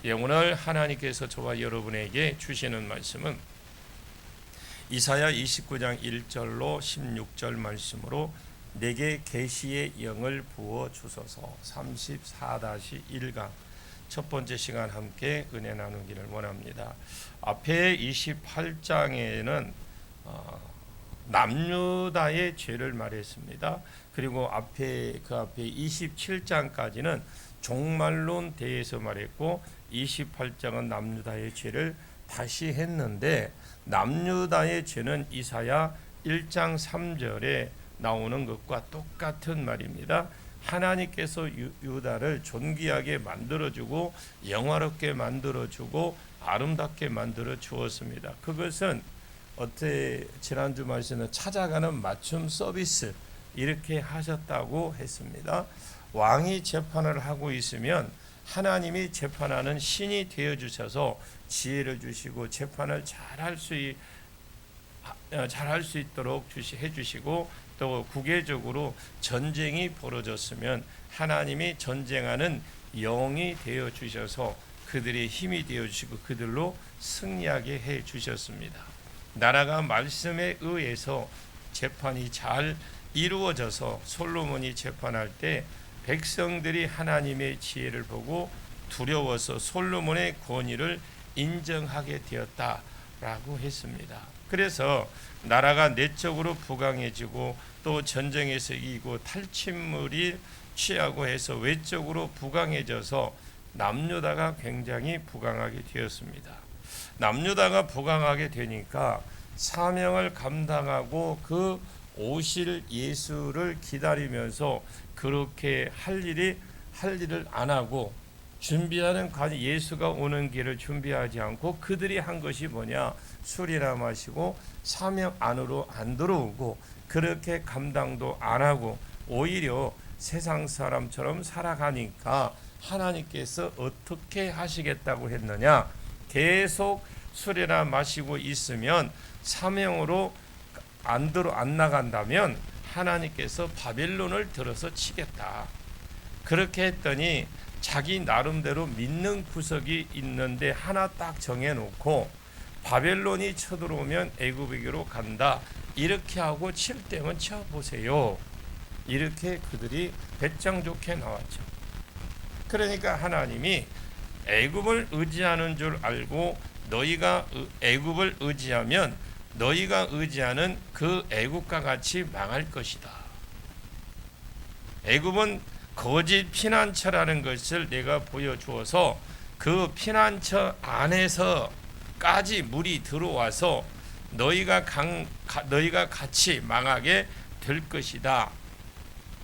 오늘 하나님께서 저와 여러분에게 주시는 말씀은 이사야 29장 1절로 16절 말씀으로 내게 계시의 영을 부어 주소서 34-1강 첫 번째 시간 함께 은혜 나누기를 원합니다. 앞에 28장에는 남유다의 죄를 말했습니다. 그리고 그 앞에 27장까지는 종말론 대해서 말했고 28장은 남유다의 죄를 다시 했는데 남유다의 죄는 이사야 1장 3절에 나오는 것과 똑같은 말입니다. 하나님께서 유다를 존귀하게 만들어주고 영화롭게 만들어주고 아름답게 만들어 주었습니다. 그것은 지난주 말씀에 찾아가는 맞춤 서비스 이렇게 하셨다고 했습니다. 왕이 재판을 하고 있으면 하나님이 재판하는 신이 되어 주셔서 지혜를 주시고 재판을 잘할 수 있도록 해주시고 또 국외적으로 전쟁이 벌어졌으면 하나님이 전쟁하는 영이 되어 주셔서 그들의 힘이 되어 주시고 그들로 승리하게 해 주셨습니다. 나라가 말씀에 의해서 재판이 잘 이루어져서 솔로몬이 재판할 때 백성들이 하나님의 지혜를 보고 두려워서 솔로몬의 권위를 인정하게 되었다라고 했습니다. 그래서 나라가 내적으로 부강해지고 또 전쟁에서 이기고 탈취물이 취하고 해서 외적으로 부강해져서 남유다가 굉장히 부강하게 되었습니다. 남유다가 부강하게 되니까 사명을 감당하고 그 오실 예수를 기다리면서 그렇게 할 일을 안 하고 준비하는 예수가 오는 길을 준비하지 않고 그들이 한 것이 뭐냐? 술이나 마시고 사명 안으로 안 들어오고 그렇게 감당도 안 하고 오히려 세상 사람처럼 살아가니까 하나님께서 어떻게 하시겠다고 했느냐? 계속 술이나 마시고 있으면 사명으로 안 나간다면 하나님께서 바벨론을 들어서 치겠다. 그렇게 했더니 자기 나름대로 믿는 구석이 있는데 하나 딱 정해놓고 바벨론이 쳐들어오면 애굽에게로 간다. 이렇게 하고 칠 때면 쳐보세요. 이렇게 그들이 배짱 좋게 나왔죠. 그러니까 하나님이 애굽을 의지하는 줄 알고 너희가 애굽을 의지하면 너희가 의지하는 그 애굽과 같이 망할 것이다. 애굽은 거짓 피난처라는 것을 내가 보여주어서 그 피난처 안에서까지 물이 들어와서 너희가 같이 망하게 될 것이다.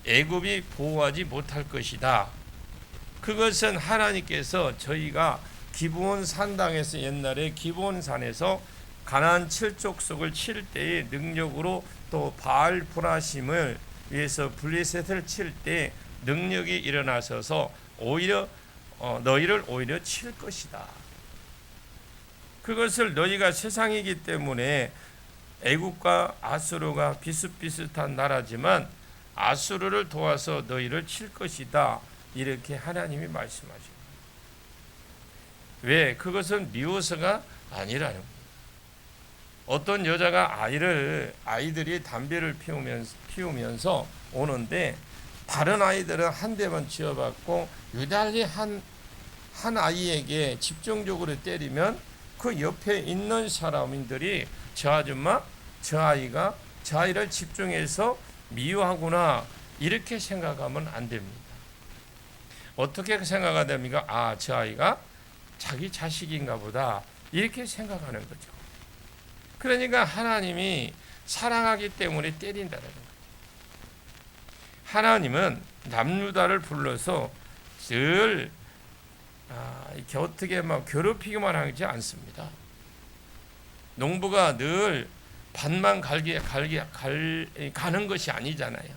애굽이 보호하지 못할 것이다. 그것은 하나님께서 저희가 기브온 산당에서 옛날에 기브온 산에서 가나안 7족속을 칠 때의 능력으로 또 바알 브라심을 위해서 블레셋을 칠 때 능력이 일어나셔서 오히려 너희를 오히려 칠 것이다. 그것을 너희가 세상이기 때문에 애국과 아수르가 비슷비슷한 나라지만 아수르를 도와서 너희를 칠 것이다. 이렇게 하나님이 말씀하십니다. 왜? 그것은 미워서가 아니라는 거예요. 어떤 여자가 아이들이 담배를 피우면서 오는데 다른 아이들은 한 대만 쥐어받고 유달리 한 아이에게 집중적으로 때리면 그 옆에 있는 사람들이 저 아줌마, 저 아이를 집중해서 미워하구나 이렇게 생각하면 안 됩니다. 어떻게 생각하면 됩니까? 저 아이가 자기 자식인가 보다 이렇게 생각하는 거죠. 그러니까 하나님이 사랑하기 때문에 때린다는 거예요. 하나님은 남유다를 불러서 늘 이렇게 어떻게 막 괴롭히기만 하지 않습니다. 농부가 늘 밭만 가는 것이 아니잖아요.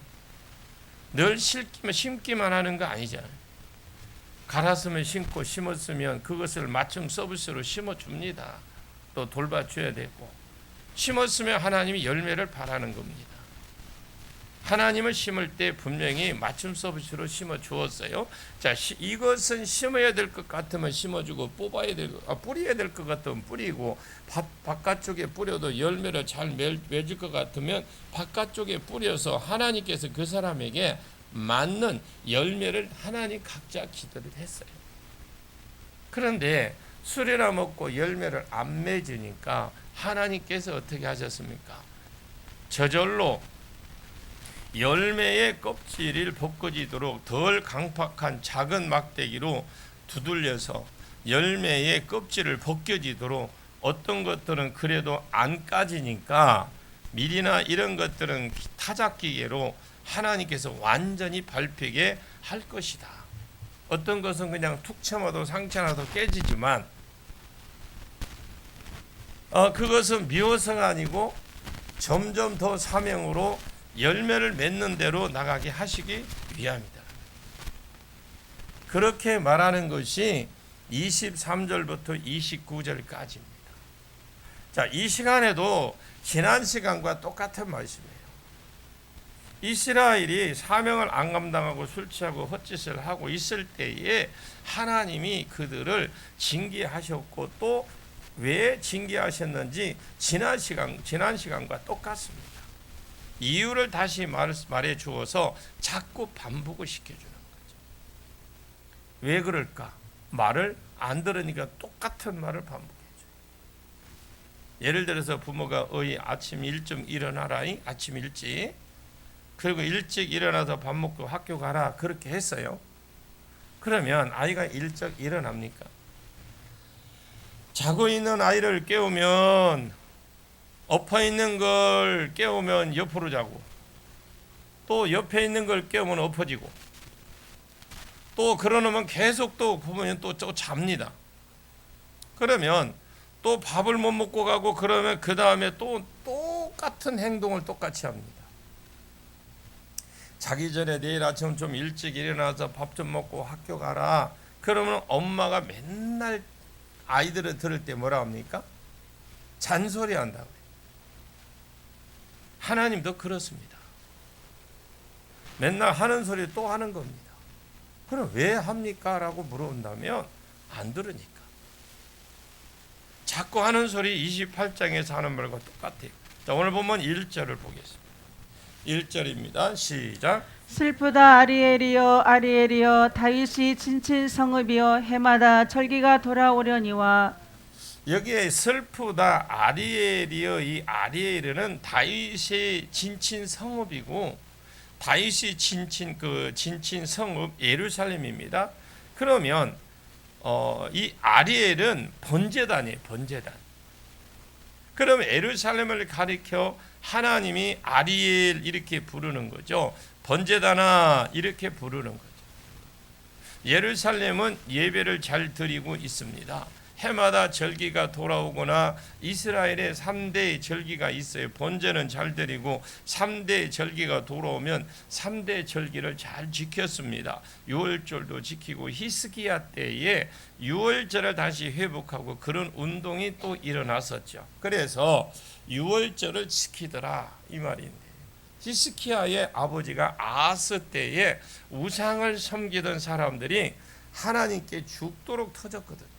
늘 심기만 하는 거 아니잖아요. 갈았으면 심고 심었으면 그것을 맞춤 서비스로 심어줍니다. 또 돌봐줘야 되고 심었으면 하나님이 열매를 바라는 겁니다. 하나님을 심을 때 분명히 맞춤 서비스로 심어 주었어요. 자, 이것은 심어야 될 것 같으면 심어주고 뿌려야 될 것 같으면 뿌리고 바깥쪽에 뿌려도 열매를 잘 맺을 것 같으면 바깥쪽에 뿌려서 하나님께서 그 사람에게 맞는 열매를 하나님 각자 기도를 했어요. 그런데 술이나 먹고 열매를 안 맺으니까 하나님께서 어떻게 하셨습니까? 저절로 열매의 껍질을 벗겨지도록 덜 강팍한 작은 막대기로 두들려서 열매의 껍질을 벗겨지도록, 어떤 것들은 그래도 안 까지니까 밀이나 이런 것들은 타작기계로 하나님께서 완전히 밟히게 할 것이다. 어떤 것은 그냥 툭 쳐봐도 상처 나도 깨지지만 그것은 미워서가 아니고 점점 더 사명으로 열매를 맺는 대로 나가게 하시기 위함이다. 그렇게 말하는 것이 23절부터 29절까지입니다. 자, 이 시간에도 지난 시간과 똑같은 말씀이에요. 이스라엘이 사명을 안 감당하고 술 취하고 헛짓을 하고 있을 때에 하나님이 그들을 징계하셨고, 또 왜 징계하셨는지 지난 시간과 똑같습니다. 이유를 다시 말해 주어서 자꾸 반복을 시켜주는 거죠. 왜 그럴까? 말을 안 들으니까 똑같은 말을 반복해줘요. 예를 들어서 부모가 아침 일찍 일어나라, 아침 일찍, 그리고 일찍 일어나서 밥 먹고 학교 가라, 그렇게 했어요. 그러면 아이가 일찍 일어납니까? 자고 있는 아이를 깨우면, 엎어 있는 걸 깨우면 옆으로 자고, 또 옆에 있는 걸 깨우면 엎어지고, 또 그러면 계속 또 보면 또 잡니다. 그러면 또 밥을 못 먹고 가고, 그러면 그 다음에 또 똑같은 행동을 똑같이 합니다. 자기 전에 내일 아침 좀 일찍 일어나서 밥 좀 먹고 학교 가라. 그러면 엄마가 맨날 아이들을 들을 때 뭐라 합니까? 잔소리 한다고 해요. 하나님도 그렇습니다. 맨날 하는 소리 또 하는 겁니다. 그럼 왜 합니까? 라고 물어본다면 안 들으니까. 자꾸 하는 소리 28장에서 하는 말과 똑같아요. 자, 오늘 보면 1절을 보겠습니다. 1절입니다. 시작. 슬프다 아리엘이여 아리엘이여 다윗이 진친 성읍이여 해마다 절기가 돌아오려니와. 여기에 슬프다 아리엘이여, 이 아리엘은 다윗의 진친 성읍이고, 다윗이 진친 성읍 예루살렘입니다. 그러면 이 아리엘은 번제단이에요. 번제단. 그럼 예루살렘을 가리켜 하나님이 아리엘 이렇게 부르는 거죠. 번제단아 이렇게 부르는 거죠. 예루살렘은 예배를 잘 드리고 있습니다. 해마다 절기가 돌아오거나 이스라엘의 3대의 절기가 있어요. 번제는 잘 드리고 3대의 절기가 돌아오면 3대 절기를 잘 지켰습니다. 유월절도 지키고 히스기야 때에 유월절을 다시 회복하고 그런 운동이 또 일어났었죠. 그래서 유월절을 지키더라 이 말인데, 히스기야의 아버지가 아하스 때에 우상을 섬기던 사람들이 하나님께 죽도록 터졌거든요.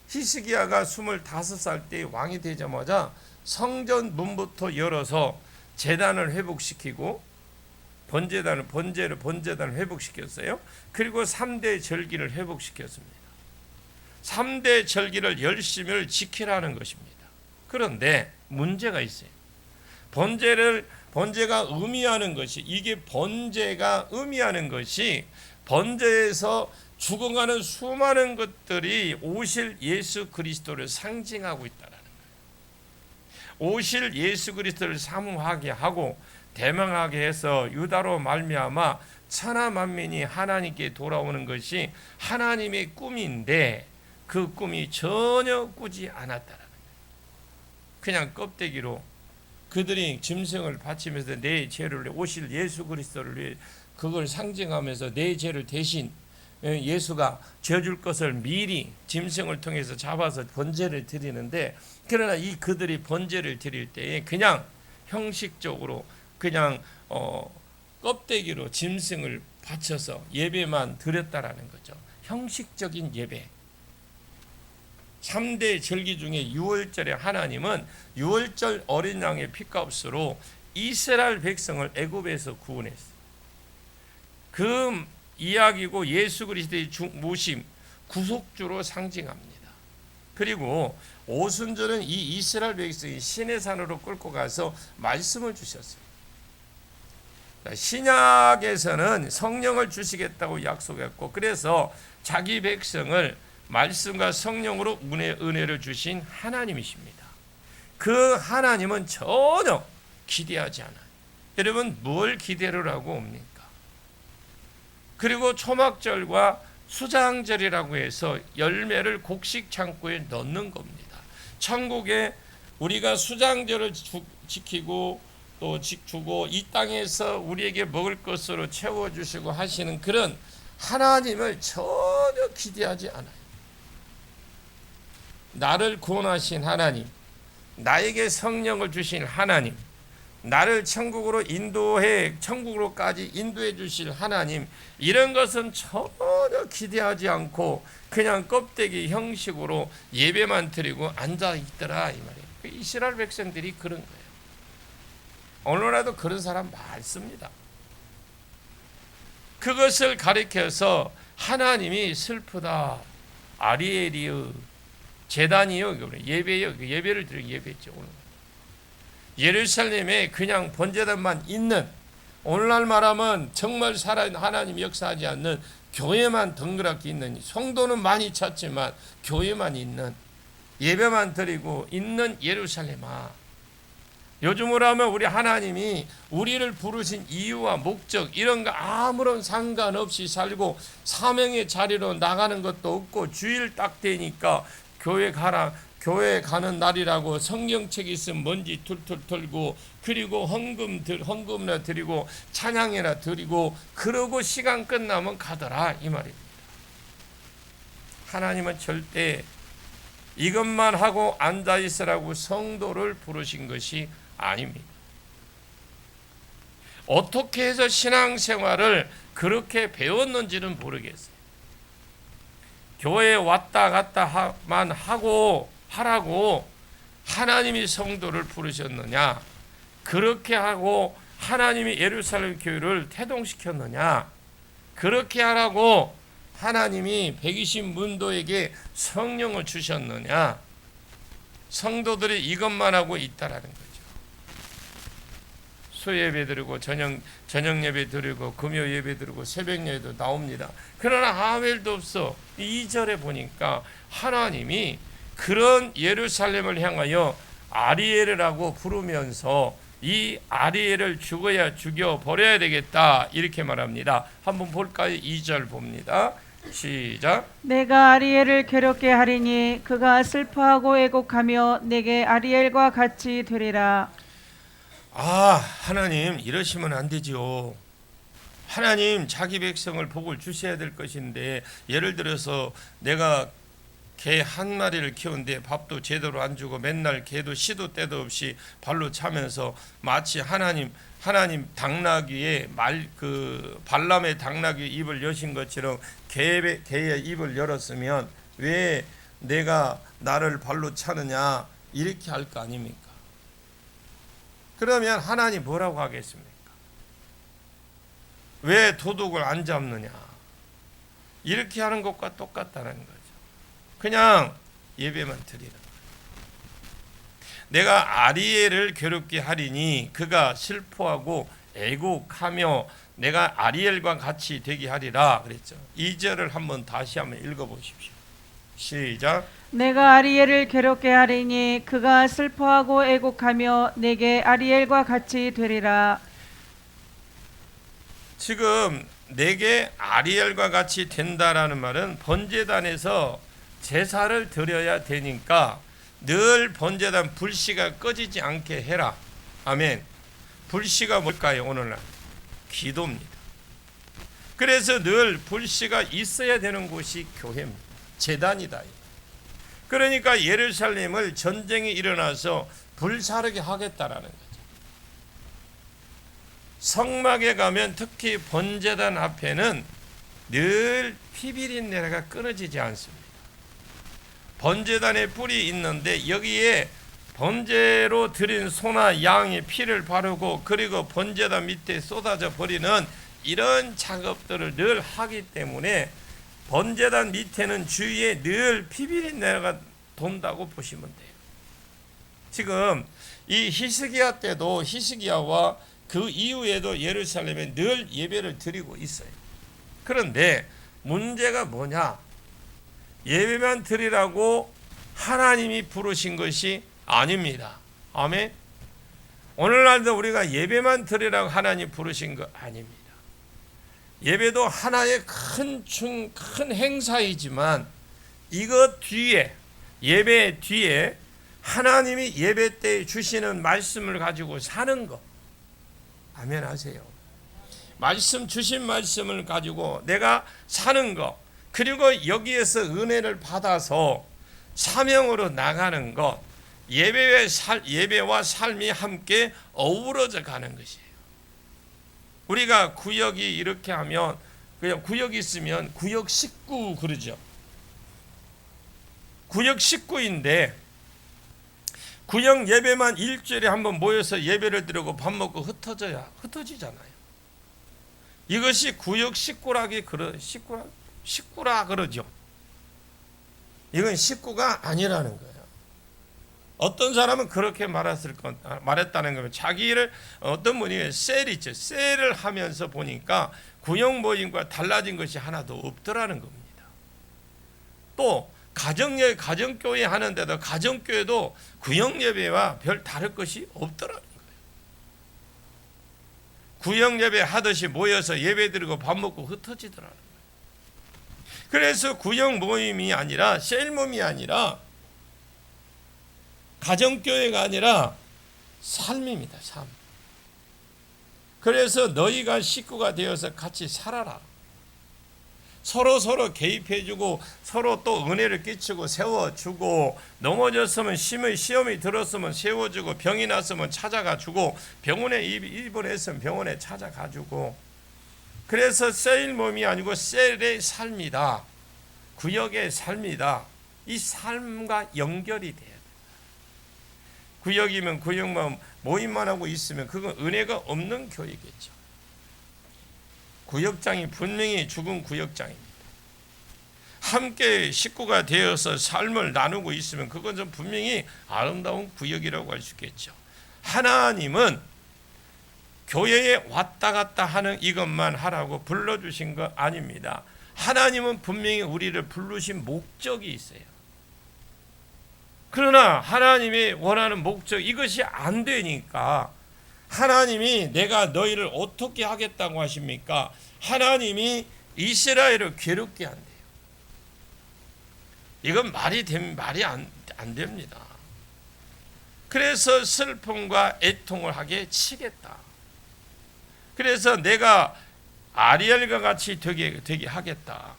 히스기야가 25살 때 왕이 되자마자 성전 문부터 열어서 제단을 회복시키고 번제단을 회복시켰어요. 그리고 3대 절기를 회복시켰습니다. 3대 절기를 열심히 지키라는 것입니다. 그런데 문제가 있어요. 번제가 의미하는 것이, 이게 번제가 의미하는 것이, 번제에서 죽어가는 수많은 것들이 오실 예수 그리스도를 상징하고 있다는 거예요. 오실 예수 그리스도를 사모하게 하고 대망하게 해서 유다로 말미암아 천하 만민이 하나님께 돌아오는 것이 하나님의 꿈인데, 그 꿈이 전혀 꾸지 않았다는 거예요. 그냥 껍데기로 그들이 짐승을 바치면서 내 죄를, 오실 예수 그리스도를 위해 그걸 상징하면서 내 죄를 대신 예수가 지어줄 것을 미리 짐승을 통해서 잡아서 번제를 드리는데, 그러나 이 그들이 번제를 드릴 때에 그냥 형식적으로 그냥 껍데기로 짐승을 바쳐서 예배만 드렸다라는 거죠. 형식적인 예배. 3대 절기 중에 유월절에 하나님은 유월절 어린 양의 피값으로 이스라엘 백성을 애굽에서 구원했어요. 그 이야기고 예수 그리스도의 모심, 구속주로 상징합니다. 그리고 오순절은 이 이스라엘 백성이 시내산으로 끌고 가서 말씀을 주셨어요. 신약에서는 성령을 주시겠다고 약속했고, 그래서 자기 백성을 말씀과 성령으로 은혜를 주신 하나님이십니다. 그 하나님은 전혀 기대하지 않아요. 여러분, 뭘 기대를 하고 옵니까? 그리고 초막절과 수장절이라고 해서 열매를 곡식 창고에 넣는 겁니다. 천국에 우리가 수장절을 지키고 또 주고 이 땅에서 우리에게 먹을 것으로 채워주시고 하시는 그런 하나님을 전혀 기대하지 않아요. 나를 구원하신 하나님, 나에게 성령을 주신 하나님, 나를 천국으로까지 인도해 주실 하나님, 이런 것은 전혀 기대하지 않고 그냥 껍데기 형식으로 예배만 드리고 앉아 있더라 이 말이에요. 이스라엘 백성들이 그런 거예요. 오늘날도 그런 사람 많습니다. 그것을 가리켜서 하나님이 슬프다, 아리엘이여, 제단이요, 예배요, 예배를 드리고 예배했죠. 오늘 예루살렘에 그냥 번제단만 있는, 오늘날 말하면 정말 살아있는 하나님 역사하지 않는 교회만 덩그랗게 있는, 성도는 많이 찾지만 교회만 있는, 예배만 드리고 있는 예루살렘아, 요즘으로 하면 우리 하나님이 우리를 부르신 이유와 목적 이런 거 아무런 상관없이 살고 사명의 자리로 나가는 것도 없고, 주일 딱 되니까 교회 가는 날이라고 성경책 있으면 먼지 툴툴 털고, 그리고 헌금이나 드리고 찬양이나 드리고, 그러고 시간 끝나면 가더라 이 말입니다. 하나님은 절대 이것만 하고 앉아 있으라고 성도를 부르신 것이 아닙니다. 어떻게 해서 신앙생활을 그렇게 배웠는지는 모르겠어요. 교회에 왔다 갔다만 하라고 하나님이 성도를 부르셨느냐? 그렇게 하고 하나님이 예루살렘 교회를 태동시켰느냐? 그렇게 하라고 하나님이 120문도에게 성령을 주셨느냐? 성도들이 이것만 하고 있다라는 거죠. 수예배 드리고 저녁 예배 드리고 금요 예배 드리고 새벽 예배도 나옵니다. 그러나 아무 일도 없어. 2절에 보니까 하나님이 그런 예루살렘을 향하여 아리엘이라고 부르면서 이 아리엘을 죽여 버려야 되겠다 이렇게 말합니다. 한번 볼까요? 2절 봅니다. 시작. 내가 아리엘을 괴롭게 하리니 그가 슬퍼하고 애곡하며 내게 아리엘과 같이 되리라. 하나님 이러시면 안 되지요. 하나님 자기 백성을 복을 주셔야 될 것인데, 예를 들어서 내가 개 한 마리를 키우는데 밥도 제대로 안 주고 맨날 개도 시도 때도 없이 발로 차면서 마치 하나님 당나귀의 발람의 당나귀 입을 여신 것처럼 개의 입을 열었으면 왜 내가 나를 발로 차느냐 이렇게 할 거 아닙니까? 그러면 하나님 뭐라고 하겠습니까? 왜 도둑을 안 잡느냐? 이렇게 하는 것과 똑같다는 거죠. 그냥 예배만 드리는 거예요. 내가 아리엘을 괴롭게 하리니 그가 슬퍼하고 애곡하며 내가 아리엘과 같이 되게 하리라 그랬죠. 2절을 다시 한번 읽어보십시오. 시작. 내가 아리엘을 괴롭게 하리니 그가 슬퍼하고 애곡하며 내게 아리엘과 같이 되리라. 지금 내게 아리엘과 같이 된다라는 말은 번제단에서 제사를 드려야 되니까 늘 번제단 불씨가 꺼지지 않게 해라. 아멘. 불씨가 뭘까요? 오늘날 기도입니다. 그래서 늘 불씨가 있어야 되는 곳이 교회입니다. 제단이다. 그러니까 예루살렘을 전쟁이 일어나서 불사르게 하겠다라는 거죠. 성막에 가면 특히 번제단 앞에는 늘 피비린내가 끊어지지 않습니다. 번제단에 뿔이 있는데 여기에 번제로 드린 소나 양의 피를 바르고 그리고 번제단 밑에 쏟아져 버리는 이런 작업들을 늘 하기 때문에 번제단 밑에는 주위에 늘 피비린내가 돈다고 보시면 돼요. 지금 이 히스기야 때도 히스기야와 그 이후에도 예루살렘에 늘 예배를 드리고 있어요. 그런데 문제가 뭐냐? 예배만 드리라고 하나님이 부르신 것이 아닙니다. 아멘. 오늘날도 우리가 예배만 드리라고 하나님 부르신 거 아닙니다. 예배도 하나의 큰 행사이지만 이것 뒤에, 예배 뒤에 하나님이 예배 때 주시는 말씀을 가지고 사는 것. 아멘 하세요. 말씀, 주신 말씀을 가지고 내가 사는 것, 그리고 여기에서 은혜를 받아서 사명으로 나가는 것, 예배와 삶이 함께 어우러져 가는 것이에요. 우리가 구역이 이렇게 하면, 그냥 구역이 있으면 구역 식구 그러죠. 구역 식구인데 구역 예배만 일주일에 한번 모여서 예배를 드리고 밥 먹고 흩어지잖아요. 이것이 구역 식구라 그러죠. 이건 식구가 아니라는 거예요. 어떤 사람은 그렇게 말했다는 거면 자기를 어떤 분이 셀이죠. 셀을 하면서 보니까 구역 모임과 달라진 것이 하나도 없더라는 겁니다. 또 가정교회 하는데도 가정교회도 구역예배와 별 다를 것이 없더라는 거예요. 구역예배 하듯이 모여서 예배드리고 밥 먹고 흩어지더라는 거예요. 그래서 구역 모임이 아니라 셀 모임이 아니라 가정교회가 아니라 삶입니다. 삶. 그래서 너희가 식구가 되어서 같이 살아라. 서로 개입해주고 서로 또 은혜를 끼치고 세워주고 넘어졌으면 시험이 들었으면 세워주고 병이 났으면 찾아가주고 병원에 입원했으면 병원에 찾아가주고 그래서 셀 몸이 아니고 셀의 삶이다. 구역의 삶이다. 이 삶과 연결이 돼야 돼. 구역이면 구역만 모임만 하고 있으면 그건 은혜가 없는 교회겠죠. 구역장이 분명히 죽은 구역장입니다. 함께 식구가 되어서 삶을 나누고 있으면 그건 좀 분명히 아름다운 구역이라고 할 수 있겠죠. 하나님은 교회에 왔다 갔다 하는 이것만 하라고 불러주신 거 아닙니다. 하나님은 분명히 우리를 부르신 목적이 있어요. 그러나 하나님이 원하는 목적 이것이 안 되니까 하나님이 내가 너희를 어떻게 하겠다고 하십니까? 하나님이 이스라엘을 괴롭게 한대요. 이건 말이 안 됩니다. 그래서 슬픔과 애통을 하게 치겠다. 그래서 내가 아리엘과 같이 되게 하겠다.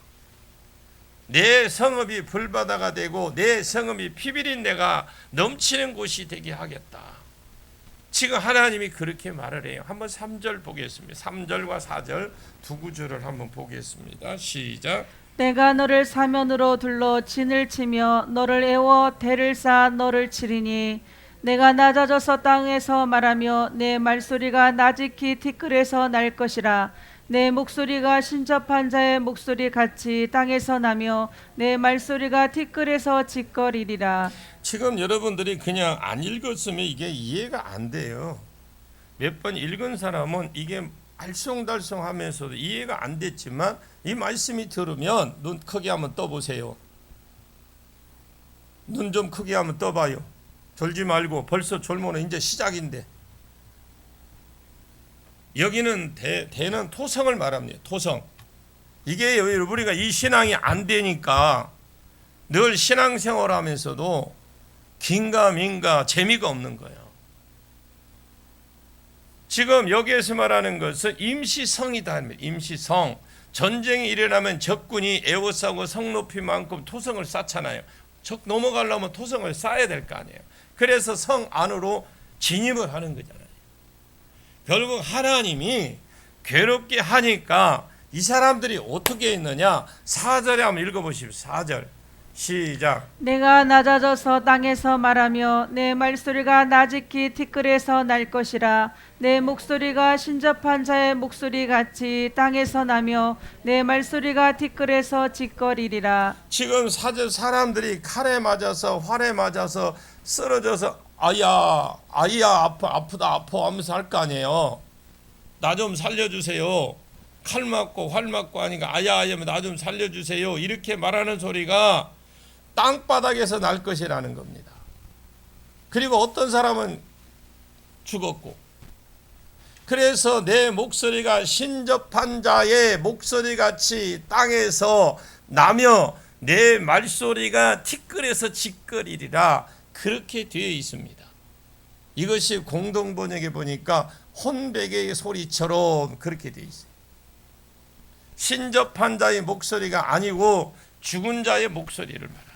내 성읍이 불바다가 되고 내 성읍이 피비린내가 넘치는 곳이 되게 하겠다. 지금 하나님이 그렇게 말을 해요. 한번 3절 보겠습니다. 3절과 4절 두 구절을 한번 보겠습니다. 시작. 내가 너를 사면으로 둘러 진을 치며 너를 애워 대를 쌓아 너를 치리니 내가 낮아져서 땅에서 말하며 내 말소리가 나직히 티끌에서 날 것이라. 내 목소리가 신접한 자의 목소리 같이 땅에서 나며 내 말소리가 티끌에서 짓거리리라. 지금 여러분들이 그냥 안 읽었으면 이게 이해가 안 돼요. 몇 번 읽은 사람은 이게 알쏭달쏭하면서도 이해가 안 됐지만 이 말씀이 들으면 눈 크게 한번 떠보세요. 눈 좀 크게 한번 떠봐요. 졸지 말고 벌써 졸면은 이제 시작인데. 여기는 대는 토성을 말합니다. 토성. 이게 우리가 이 신앙이 안 되니까 늘 신앙생활 하면서도 긴가민가 재미가 없는 거예요. 지금 여기에서 말하는 것은 임시성이다. 임시성. 전쟁이 일어나면 적군이 에워싸고 성 높이만큼 토성을 쌓잖아요. 적 넘어가려면 토성을 쌓아야 될 거 아니에요. 그래서 성 안으로 진입을 하는 거잖아요. 결국 하나님이 괴롭게 하니까 이 사람들이 어떻게 했느냐. 4절에 한번 읽어보십시오. 4절 시작. 내가 낮아져서 땅에서 말하며 내 말소리가 나직히 티끌에서 날 것이라. 내 목소리가 신접한 자의 목소리 같이 땅에서 나며 내 말소리가 티끌에서 짓거리리라. 지금 4절 사람들이 칼에 맞아서 활에 맞아서 쓰러져서 아야 아프다 하면서 할 거 아니에요. 나 좀 살려주세요. 칼 맞고 활 맞고 하니까 아야 나 좀 살려주세요. 이렇게 말하는 소리가 땅바닥에서 날 것이라는 겁니다. 그리고 어떤 사람은 죽었고, 그래서 내 목소리가 신접한 자의 목소리같이 땅에서 나며 내 말소리가 티끌에서 짓거리리라. 그렇게 되어 있습니다. 이것이 공동번역에 보니까 혼백의 소리처럼 그렇게 되어 있어요. 신접한 자의 목소리가 아니고 죽은 자의 목소리를 말하는.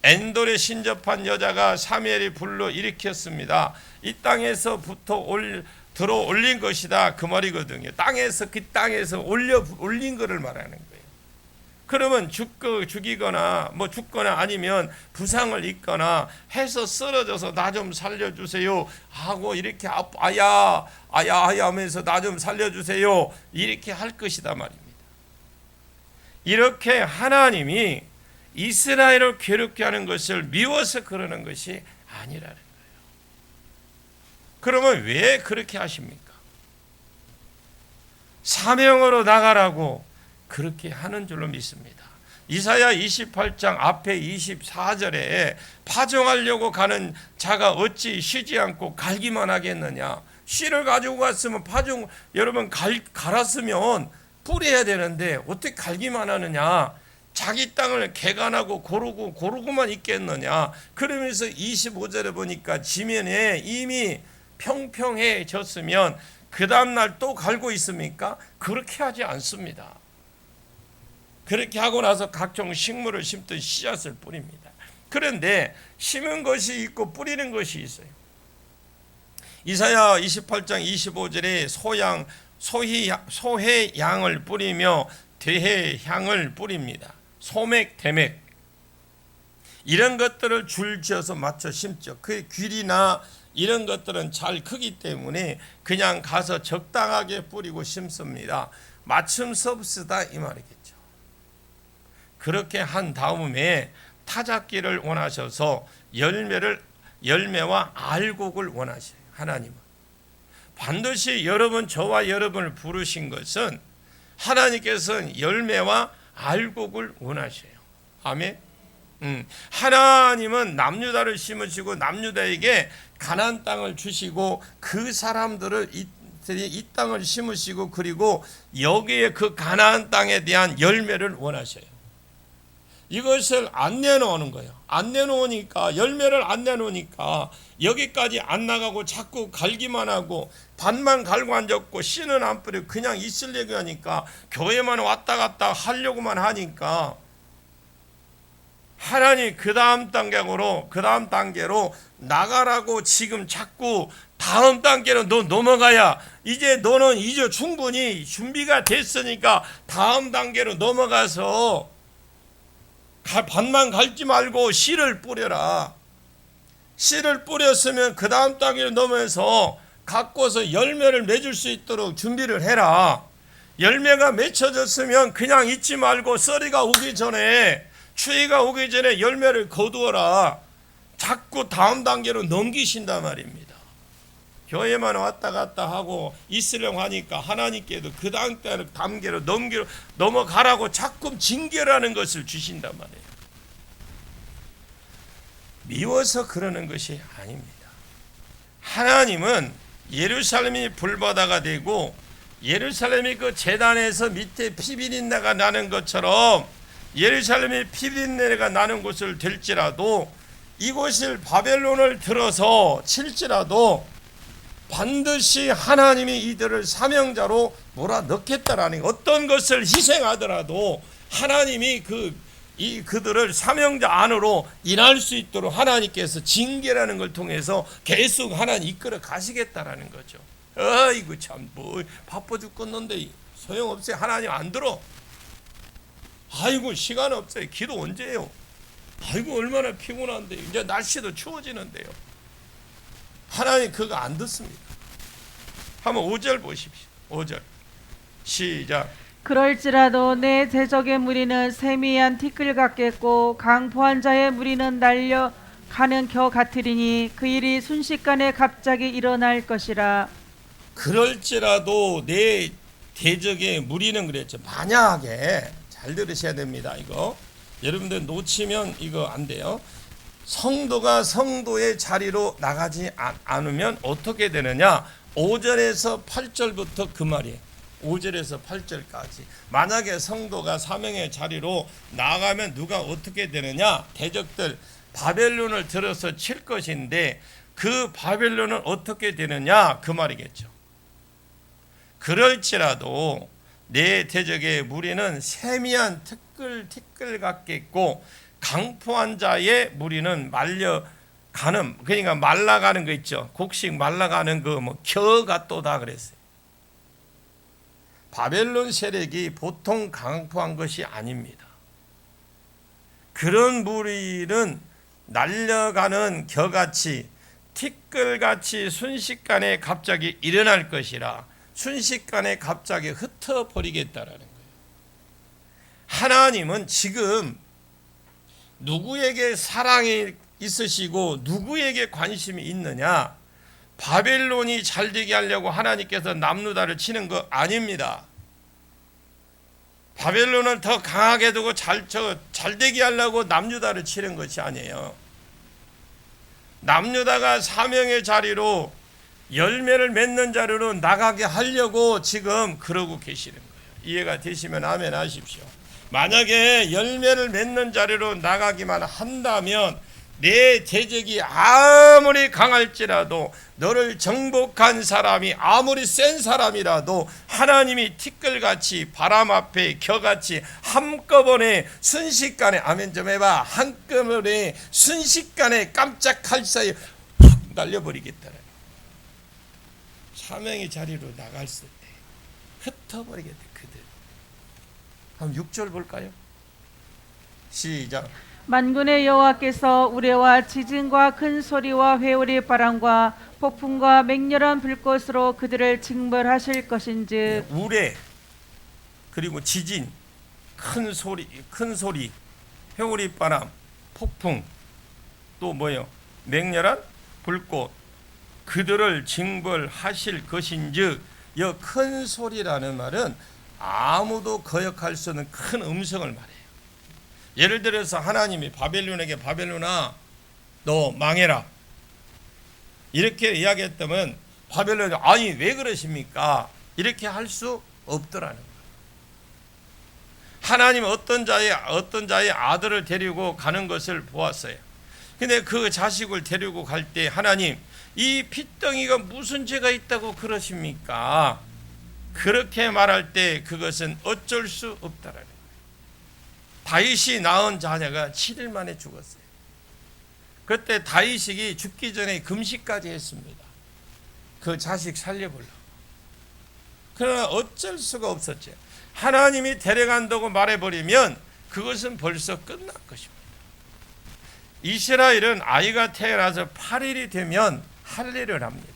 엔돌에 신접한 여자가 사무엘이 불러 일으켰습니다. 이 땅에서부터 들어 올린 것이다, 그 말이거든요. 땅에서, 그 땅에서 올린 것을 말하는 거예요. 그러면 죽거나 아니면 부상을 입거나 해서 쓰러져서 나 좀 살려주세요 하고 이렇게 아야 하면서 나 좀 살려주세요 이렇게 할 것이다 말입니다. 이렇게 하나님이 이스라엘을 괴롭게 하는 것을 미워서 그러는 것이 아니라는 거예요. 그러면 왜 그렇게 하십니까? 사명으로 나가라고 그렇게 하는 줄로 믿습니다. 이사야 28장 앞에 24절에 파종하려고 가는 자가 어찌 쉬지 않고 갈기만 하겠느냐. 씨를 가지고 갔으면 여러분 갈았으면 뿌려야 되는데 어떻게 갈기만 하느냐. 자기 땅을 개간하고 고르고만 있겠느냐. 그러면서 25절에 보니까 지면에 이미 평평해졌으면 그 다음날 또 갈고 있습니까? 그렇게 하지 않습니다. 그렇게 하고 나서 각종 식물을 심듯 씨앗을 뿌립니다. 그런데 심은 것이 있고 뿌리는 것이 있어요. 이사야 28장 25절에 소해향을 뿌리며 대해향을 뿌립니다. 소맥, 대맥 이런 것들을 줄지어서 맞춰 심죠. 그 귀리나 이런 것들은 잘 크기 때문에 그냥 가서 적당하게 뿌리고 심습니다. 맞춤 서비스다 이 말이겠죠. 그렇게 한 다음에 타작기를 원하셔서 열매와 알곡을 원하셔요. 하나님은 반드시 저와 여러분을 부르신 것은 하나님께서는 열매와 알곡을 원하셔요. 아멘. 하나님은 남유다를 심으시고 남유다에게 가나안 땅을 주시고 그 사람들을 이 땅을 심으시고 그리고 여기에 그 가나안 땅에 대한 열매를 원하셔요. 이것을 안 내놓는 거예요. 안 내놓으니까 열매를 안 내놓으니까 여기까지 안 나가고 자꾸 갈기만 하고 밭만 갈고 앉았고 씨는 안 뿌리고 그냥 있으려고 하니까 교회만 왔다 갔다 하려고만 하니까 하나님 그 다음 단계로 나가라고 지금 자꾸 다음 단계로 너 넘어가야 너는 이제 충분히 준비가 됐으니까 다음 단계로 넘어가서 밭만 갈지 말고 씨를 뿌려라. 씨를 뿌렸으면 그 다음 단계로 넘어서 갖고서 열매를 맺을 수 있도록 준비를 해라. 열매가 맺혀졌으면 그냥 있지 말고 썰이가 오기 전에 추위가 오기 전에 열매를 거두어라. 자꾸 다음 단계로 넘기신단 말입니다. 교회만 왔다 갔다 하고 있으려고 하니까 하나님께도 그 다음 단계로 넘어가라고 자꾸 징계라는 것을 주신단 말이에요. 미워서 그러는 것이 아닙니다. 하나님은 예루살렘이 불바다가 되고 예루살렘이 그 제단에서 밑에 피비린내가 나는 것처럼 예루살렘이 피비린내가 나는 곳을 될지라도 이곳을 바벨론을 들어서 칠지라도 반드시 하나님이 이들을 사명자로 몰아넣겠다라는 어떤 것을 희생하더라도 하나님이 그들을 사명자 안으로 일할 수 있도록 하나님께서 징계라는 걸 통해서 계속 하나님 이끌어 가시겠다라는 거죠. 아이고 참 뭐 바빠 죽겠는데 소용없어요. 하나님 안 들어. 아이고 시간 없어요. 기도 언제 해요? 아이고 얼마나 피곤한데요. 이제 날씨도 추워지는데요. 하나님 그거 안 듣습니다. 한번 5절 보십시오. 5절 시작. 그럴지라도 내 대적의 무리는 세미한 티끌 같겠고 강포한 자의 무리는 날려가는 겨 같으리니 그 일이 순식간에 갑자기 일어날 것이라. 그럴지라도 내 대적의 무리는 그랬죠. 만약에 잘 들으셔야 됩니다. 이거 여러분들 놓치면 이거 안 돼요. 성도가 성도의 자리로 나가지 않으면 어떻게 되느냐? 5절에서 8절부터 그 말이에요. 5절에서 8절까지. 만약에 성도가 사명의 자리로 나가면 누가 어떻게 되느냐? 대적들 바벨론을 들어서 칠 것인데 그 바벨론은 어떻게 되느냐? 그 말이겠죠. 그럴지라도 내 대적의 무리는 세미한 티끌 같겠고 강포한 자의 무리는 말려가는, 그러니까 말라가는 거 있죠. 곡식 말라가는 그 뭐 겨 같도다 그랬어요. 바벨론 세력이 보통 강포한 것이 아닙니다. 그런 무리는 날려가는 겨같이 티끌같이 순식간에 갑자기 일어날 것이라. 순식간에 갑자기 흩어버리겠다라는 거예요. 하나님은 지금 누구에게 사랑이 있으시고 누구에게 관심이 있느냐? 바벨론이 잘되게 하려고 하나님께서 남루다를 치는 거 아닙니다. 바벨론을 더 강하게 두고 잘되게 하려고 남유다를 치는 것이 아니에요. 남유다가 사명의 자리로 열매를 맺는 자리로 나가게 하려고 지금 그러고 계시는 거예요. 이해가 되시면 아멘 하십시오. 만약에 열매를 맺는 자리로 나가기만 한다면 내 대적이 아무리 강할지라도 너를 정복한 사람이 아무리 센 사람이라도 하나님이 티끌같이 바람 앞에 겨같이 한꺼번에 순식간에 아멘 좀 해봐. 한꺼번에 순식간에 깜짝할 사이에 확 날려버리겠다. 사명의 자리로 나갔을 때 흩어버리겠다. 그들. 한번 6절 볼까요? 시작. 만군의 여호와께서 우레와 지진과 큰 소리와 회오리 바람과 폭풍과 맹렬한 불꽃으로 그들을 징벌하실 것인즉. 우레 그리고 지진, 큰 소리, 회오리 바람, 폭풍, 또 뭐요? 맹렬한 불꽃, 그들을 징벌하실 것인즉. 이 큰 소리라는 말은 아무도 거역할 수 없는 큰 음성을 말해요. 예를 들어서 하나님이 바벨론에게 바벨론아 너 망해라 이렇게 이야기했다면 바벨론이 아니 왜 그러십니까? 이렇게 할 수 없더라는 거예요. 하나님은 어떤 자의 아들을 데리고 가는 것을 보았어요. 근데 그 자식을 데리고 갈 때 하나님 이 핏덩이가 무슨 죄가 있다고 그러십니까? 그렇게 말할 때 그것은 어쩔 수 없다라는 거예요. 다윗이 낳은 자녀가 7일 만에 죽었어요. 그때 다윗이 죽기 전에 금식까지 했습니다. 그 자식 살려보려고. 그러나 어쩔 수가 없었죠. 하나님이 데려간다고 말해버리면 그것은 벌써 끝난 것입니다. 이스라엘은 아이가 태어나서 8일이 되면 할례를 합니다.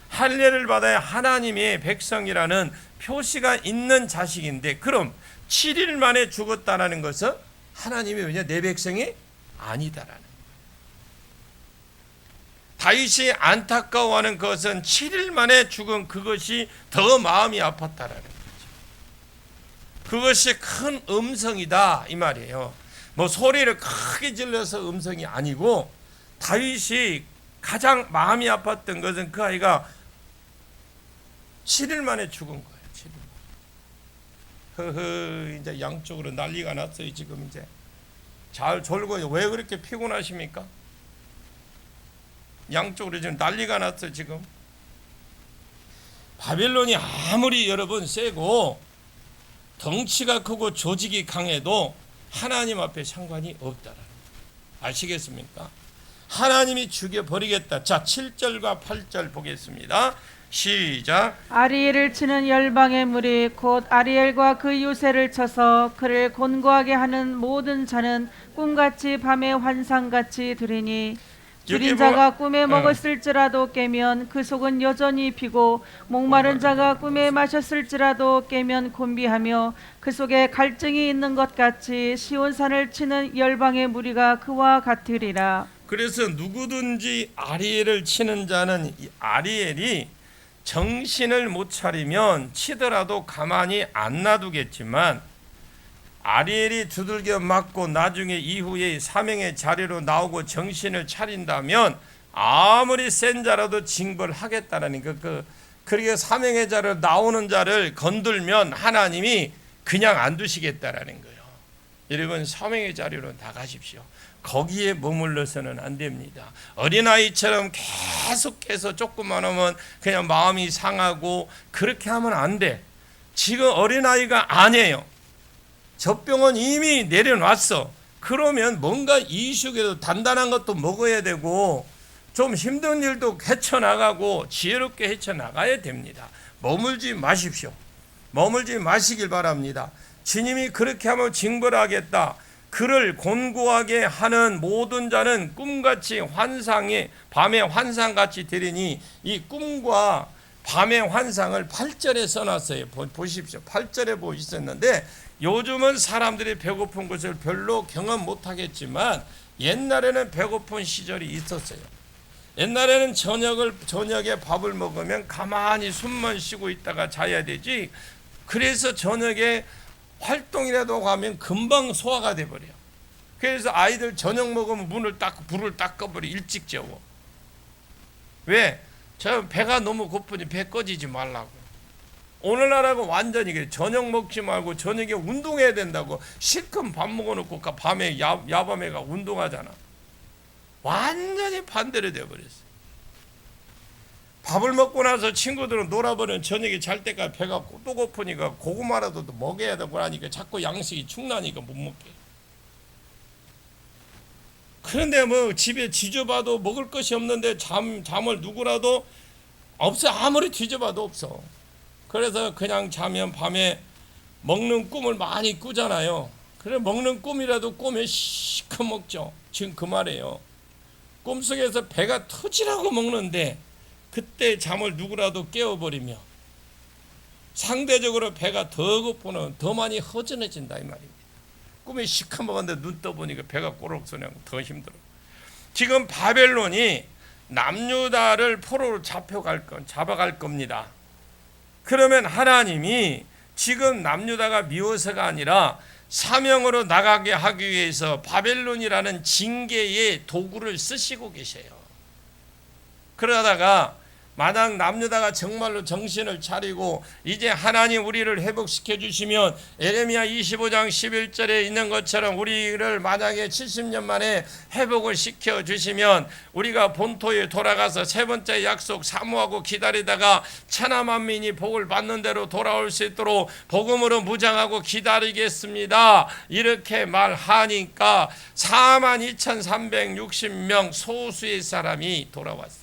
할례를 받아야 하나님의 백성이라는 표시가 있는 자식인데 그럼 7일 만에 죽었다는 것은 하나님이 왜냐 내 백성이 아니다라는 거예요. 다윗이 안타까워하는 것은 7일 만에 죽은 그것이 더 마음이 아팠다라는 거죠. 그것이 큰 음성이다 이 말이에요. 뭐 소리를 크게 질러서 음성이 아니고 다윗이 가장 마음이 아팠던 것은 그 아이가 7일 만에 죽은 거예요. 7일. 허허 이제 양쪽으로 난리가 났어요. 지금 이제 잘 졸고 왜 그렇게 피곤하십니까? 양쪽으로 지금 난리가 났어요. 지금 바벨론이 아무리 여러분 세고 덩치가 크고 조직이 강해도 하나님 앞에 상관이 없다라. 아시겠습니까? 하나님이 죽여버리겠다. 자 7절과 8절 보겠습니다. 시작. 아리엘을 치는 열방의 무리 곧 아리엘과 그 유세를 쳐서 그를 곤고하게 하는 모든 자는 꿈같이 밤의 환상같이 들으니 줄인 자가 꿈에 먹었을지라도 깨면 그 속은 여전히 비고 목마른 자가 꿈에 마셨을지라도 깨면 곤비하며 그 속에 갈증이 있는 것 같이 시온산을 치는 열방의 무리가 그와 같으리라. 그래서 누구든지 아리엘을 치는 자는 이 아리엘이 정신을 못 차리면 치더라도 가만히 안 놔두겠지만 아리엘이 두들겨 맞고 나중에 이후에 사명의 자리로 나오고 정신을 차린다면 아무리 센 자라도 징벌하겠다라는 그렇게 사명의 자리로 나오는 자를 건들면 하나님이 그냥 안 두시겠다라는 거예요. 여러분, 사명의 자리로 나가십시오. 거기에 머물러서는 안 됩니다. 어린아이처럼 계속해서 조금만 하면 그냥 마음이 상하고 그렇게 하면 안 돼. 지금 어린아이가 아니에요. 젖병은 이미 내려놨어. 그러면 뭔가 이슈에도 단단한 것도 먹어야 되고 좀 힘든 일도 헤쳐나가고 지혜롭게 헤쳐나가야 됩니다. 머물지 마십시오. 머물지 마시길 바랍니다. 주님이 그렇게 하면 징벌하겠다. 그를 곤고하게 하는 모든 자는 꿈같이 환상에 밤의 환상같이 되리니 이 꿈과 밤의 환상을 8절에 써놨어요. 보십시오. 8절에 보셨는데 요즘은 사람들이 배고픈 것을 별로 경험 못하겠지만 옛날에는 배고픈 시절이 있었어요. 옛날에는 저녁에 밥을 먹으면 가만히 숨만 쉬고 있다가 자야 되지. 그래서 저녁에 활동이라도 가면 금방 소화가 돼버려요. 그래서 아이들 저녁 먹으면 불을 딱 꺼버려. 일찍 재워. 왜? 저 배가 너무 고프니 배 꺼지지 말라고. 오늘날하고 완전히 그래. 저녁 먹지 말고 저녁에 운동해야 된다고 실컷 밥 먹어놓고 밤에 야밤에가 운동하잖아. 완전히 반대로 돼버렸어. 밥을 먹고 나서 친구들은 놀아버리면 저녁에 잘 때까지 배가 또 고프니까 고구마라도 먹여야 되고 하니까 자꾸 양식이 축나니까 못 먹게. 그런데 뭐 집에 뒤져봐도 먹을 것이 없는데 잠을 누구라도 없어. 아무리 뒤져봐도 없어. 그래서 그냥 자면 밤에 먹는 꿈을 많이 꾸잖아요. 그래 먹는 꿈이라도 꾸면 시커 먹죠. 지금 그 말이에요. 꿈속에서 배가 터지라고 먹는데 그때 잠을 누구라도 깨워버리며 상대적으로 배가 더 고프면 더 많이 허전해진다 이 말입니다. 꿈에 시커 먹었는데 눈 떠보니까 배가 꼬르륵 소리나고 더 힘들어. 지금 바벨론이 남유다를 포로로 잡아갈 겁니다. 그러면 하나님이 지금 남유다가 미워서가 아니라 사명으로 나가게 하기 위해서 바벨론이라는 징계의 도구를 쓰시고 계셔요. 그러다가 만약 남유다가 정말로 정신을 차리고 이제 하나님 우리를 회복시켜 주시면 예레미야 25장 11절에 있는 것처럼 우리를 만약에 70년 만에 회복을 시켜 주시면 우리가 본토에 돌아가서 세 번째 약속 사모하고 기다리다가 천하 만민이 복을 받는 대로 돌아올 수 있도록 복음으로 무장하고 기다리겠습니다. 이렇게 말하니까 42,360명 소수의 사람이 돌아왔어요.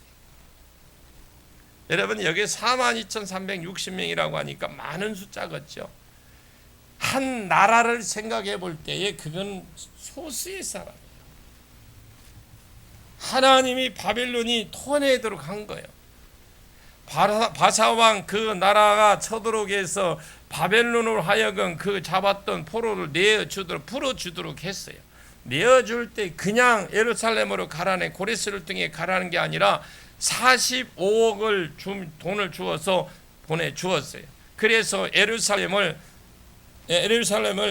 여러분 여기 42,360명이라고 하니까 많은 숫자겠죠. 한 나라를 생각해 볼 때에 그건 소수의 사람이에요. 하나님이 바벨론이 토해내도록 한 거예요. 바사왕 그 나라가 쳐들어오게 해서 바벨론으로 하여금 그 잡았던 포로를 내어주도록 풀어주도록 했어요. 내어줄 때 그냥 예루살렘으로 가라네 고레스를 등에 가라는 게 아니라 45억을 돈을 주어서 보내주었어요. 그래서 예루살렘을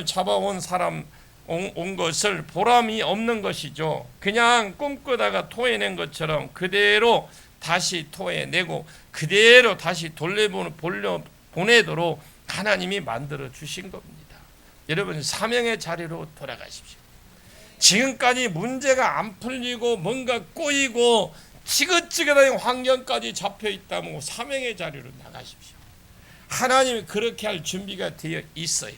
잡아온 사람 온 것을 보람이 없는 것이죠. 그냥 꿈꾸다가 토해낸 것처럼 그대로 다시 토해내고 그대로 다시 보내도록 하나님이 만들어 주신 겁니다. 여러분 사명의 자리로 돌아가십시오. 지금까지 문제가 안 풀리고 뭔가 꼬이고 지긋지긋한 환경까지 잡혀 있다면 사명의 자리로 나가십시오. 하나님이 그렇게 할 준비가 되어 있어요.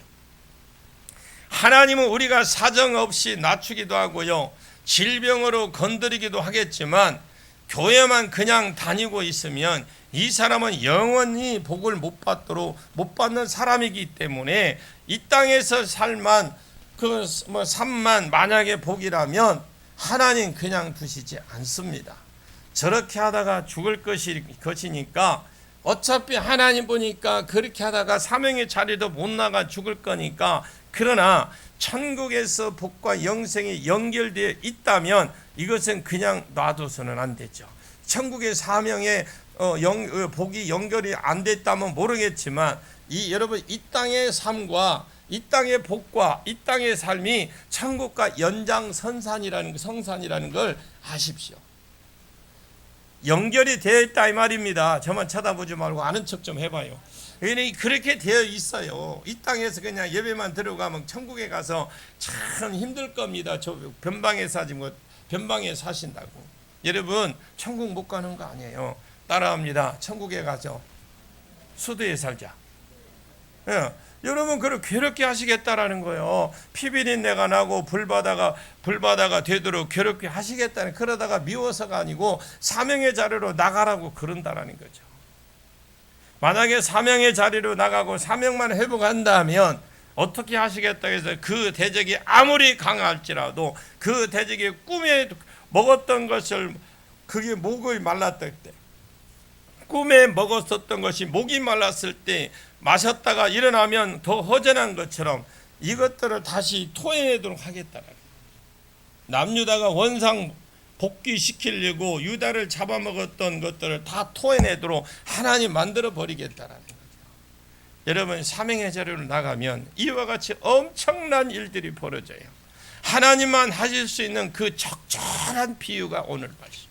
하나님은 우리가 사정없이 낮추기도 하고요. 질병으로 건드리기도 하겠지만 교회만 그냥 다니고 있으면 이 사람은 영원히 복을 못 받는 사람이기 때문에 이 땅에서 살만 삶만 만약에 복이라면 하나님 그냥 두시지 않습니다. 저렇게 하다가 죽을 것이니까 어차피 하나님 보니까 그렇게 하다가 사명의 자리도 못 나가 죽을 거니까, 그러나 천국에서 복과 영생이 연결되어 있다면 이것은 그냥 놔둬서는 안 되죠. 천국의 사명에 복이 연결이 안 됐다면 모르겠지만 여러분 이 땅의 삶과 이 땅의 복과 이 땅의 삶이 천국과 성산이라는 걸 아십시오. 연결이 되어 있다 이 말입니다. 저만 쳐다보지 말고 아는 척 좀 해봐요. 그렇게 되어 있어요. 이 땅에서 그냥 예배만 들어가면 천국에 가서 참 힘들 겁니다. 저 변방에 사신다고. 여러분 천국 못 가는 거 아니에요. 따라합니다. 천국에 가죠. 수도에 살자. 예. 여러분 그걸 괴롭게 하시겠다라는 거예요. 피비린내가 나고 불바다가 되도록 괴롭게 하시겠다는, 그러다가 미워서가 아니고 사명의 자리로 나가라고 그런다라는 거죠. 만약에 사명의 자리로 나가고 사명만 회복한다면 어떻게 하시겠다 해서 그 대적이 아무리 강할지라도 그 대적이 꿈에 먹었던 것을, 그게 목이 말랐을 때, 꿈에 먹었었던 것이 목이 말랐을 때 마셨다가 일어나면 더 허전한 것처럼 이것들을 다시 토해내도록 하겠다는 거예요. 남유다가 원상 복귀시키려고 유다를 잡아먹었던 것들을 다 토해내도록 하나님 만들어 버리겠다는 거죠. 여러분 사명의 자리로 나가면 이와 같이 엄청난 일들이 벌어져요. 하나님만 하실 수 있는 그 적절한 비유가 오늘 말씀.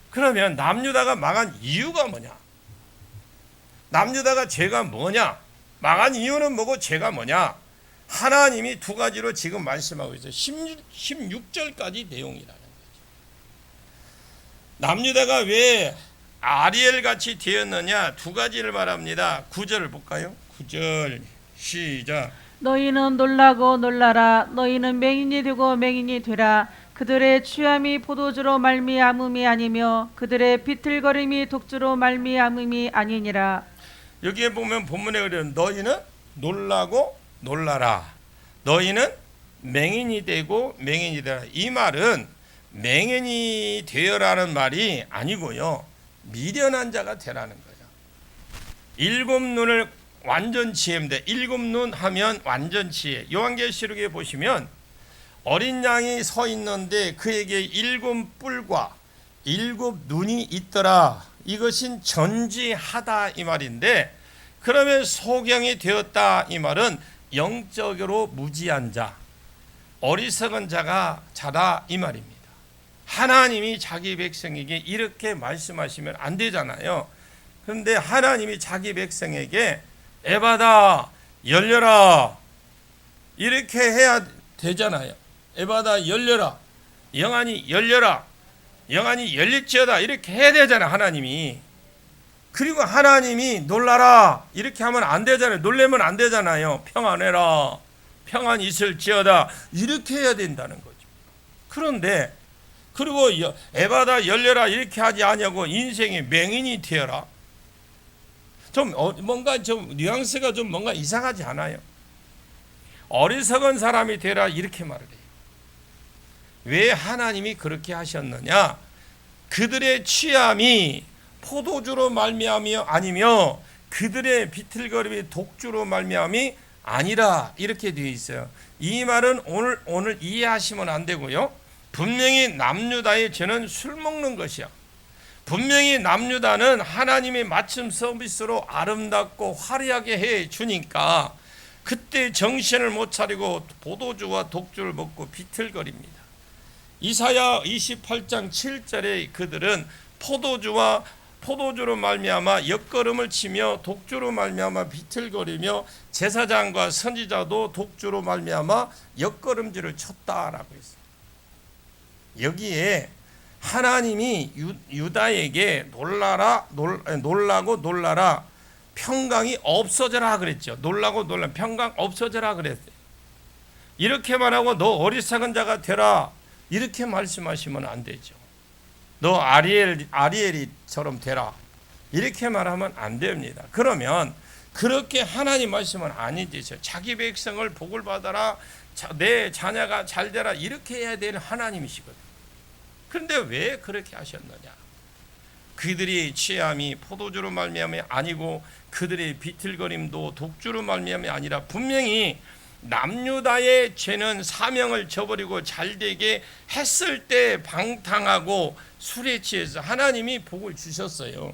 그러면 남유다가 망한 이유가 뭐냐? 남유다가 죄가 뭐냐? 망한 이유는 뭐고 죄가 뭐냐? 하나님이 두 가지로 지금 말씀하고 있어요. 16절까지 내용이라는 거죠. 남유다가 왜 아리엘같이 되었느냐? 두 가지를 말합니다. 9절을 볼까요? 9절 시작. 너희는 놀라고 놀라라. 너희는 맹인이 되고 맹인이 되라. 그들의 취함이 포도주로 말미암음이 아니며 그들의 비틀거림이 독주로 말미암음이 아니니라. 여기에 보면 본문에 그래요. 너희는 놀라고 놀라라. 너희는 맹인이 되고 맹인이 되라. 이 말은 맹인이 되어라는 말이 아니고요, 미련한 자가 되라는 거예요. 일곱 눈을 완전치입니다. 일곱 눈 하면 완전치에. 요한계시록에 보시면 어린 양이 서 있는데 그에게 일곱 뿔과 일곱 눈이 있더라. 이것은 전지하다 이 말인데, 그러면 소경이 되었다 이 말은 영적으로 무지한 자, 어리석은 자다 이 말입니다. 하나님이 자기 백성에게 이렇게 말씀하시면 안 되잖아요. 그런데 하나님이 자기 백성에게 에바다 열려라 이렇게 해야 되잖아요. 에바다 열려라, 영안이 열려라, 영안이 열릴지어다 이렇게 해야 되잖아요, 하나님이. 그리고 하나님이 놀라라 이렇게 하면 안 되잖아요. 놀래면 안 되잖아요. 평안해라, 평안 있을지어다 이렇게 해야 된다는 거죠. 그런데 그리고 에바다 열려라 이렇게 하지 아니하고 인생의 맹인이 되어라, 좀 뭔가 좀 뉘앙스가 좀 뭔가 이상하지 않아요? 어리석은 사람이 되라 이렇게 말을 해요. 왜 하나님이 그렇게 하셨느냐? 그들의 취함이 포도주로 말미암이 아니며 그들의 비틀거림이 독주로 말미암이 아니라 이렇게 되어 있어요. 이 말은 오늘 이해하시면 안 되고요. 분명히 남유다의 죄는 술 먹는 것이야. 분명히 남유다는 하나님의 맞춤 서비스로 아름답고 화려하게 해 주니까 그때 정신을 못 차리고 포도주와 독주를 먹고 비틀거립니다. 이사야 28장 7절에 그들은 포도주로 말미암아 옆걸음을 치며 독주로 말미암아 비틀거리며 제사장과 선지자도 독주로 말미암아 옆걸음질을 쳤다라고 했어요. 여기에 하나님이 유다에게 놀라고 놀라라, 평강이 없어져라 그랬죠. 놀라고 놀라, 평강 없어져라 그랬어요. 이렇게 말하고 너 어리석은 자가 되라 이렇게 말씀하시면 안 되죠. 너 아리엘이처럼 되라 이렇게 말하면 안 됩니다. 그러면 그렇게 하나님 말씀은 아니죠. 자기 백성을 복을 받아라, 내 자녀가 잘 되라, 이렇게 해야 되는 하나님이시거든요. 그런데 왜 그렇게 하셨느냐? 그들이 취함이 포도주로 말미암이 아니고 그들의 비틀거림도 독주로 말미암이 아니라 분명히 남유다의 죄는 사명을 저버리고 잘되게 했을 때 방탕하고 술에 취해서 하나님이 복을 주셨어요.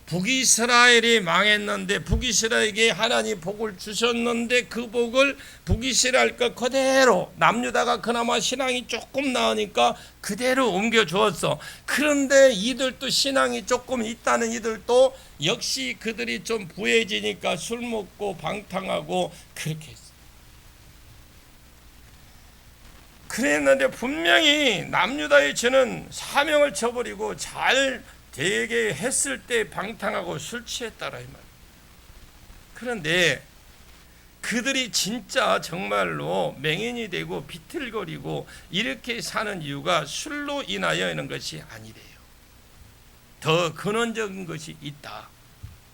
북이스라엘이 망했는데 북이스라엘에게 하나님 복을 주셨는데 그 복을 북이스라엘 것 그대로, 남유다가 그나마 신앙이 조금 나으니까 그대로 옮겨 주었어. 그런데 이들도 신앙이 조금 있다는 이들도 역시 그들이 좀 부해지니까 술 먹고 방탕하고 그렇게 했어. 그랬는데 분명히 남유다의 죄는 사명을 저버리고 잘 되게 했을 때 방탕하고 술 취했다라 이 말. 그런데 그들이 진짜 정말로 맹인이 되고 비틀거리고 이렇게 사는 이유가 술로 인하여 있는 것이 아니래요. 더 근원적인 것이 있다.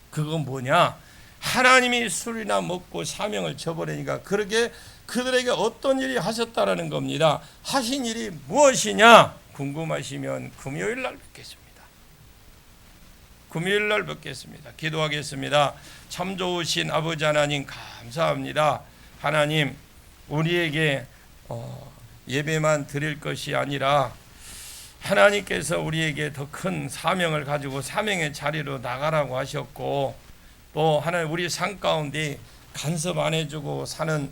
그건 뭐냐? 하나님이 술이나 먹고 사명을 저버리니까 그렇게 그들에게 어떤 일이 하셨다라는 겁니다. 하신 일이 무엇이냐? 궁금하시면 금요일 날 뵙겠습니다. 금요일 날 뵙겠습니다. 기도하겠습니다. 참 좋으신 아버지 하나님 감사합니다. 하나님, 우리에게 예배만 드릴 것이 아니라 하나님께서 우리에게 더 큰 사명을 가지고 사명의 자리로 나가라고 하셨고, 또 하나님 우리 삶 가운데 간섭 안 해주고 사는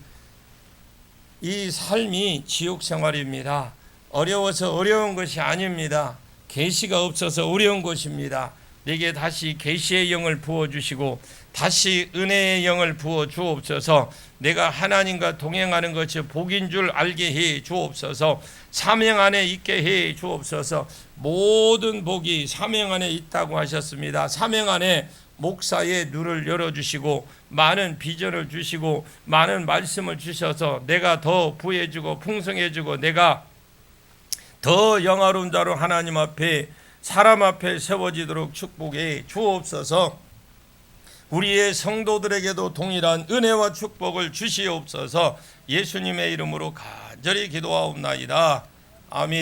이 삶이 지옥 생활입니다. 어려워서 어려운 것이 아닙니다. 계시가 없어서 어려운 것입니다. 내게 다시 계시의 영을 부어주시고 다시 은혜의 영을 부어 주옵소서. 내가 하나님과 동행하는 것이 복인 줄 알게 해 주옵소서. 사명 안에 있게 해 주옵소서. 모든 복이 사명 안에 있다고 하셨습니다. 사명 안에 목사의 눈을 열어주시고 많은 비전을 주시고 많은 말씀을 주셔서 내가 더 부해주고 풍성해지고 내가 더 영화로운 자로 하나님 앞에 사람 앞에 세워지도록 축복해 주옵소서. 우리의 성도들에게도 동일한 은혜와 축복을 주시옵소서. 예수님의 이름으로 간절히 기도하옵나이다. 아멘.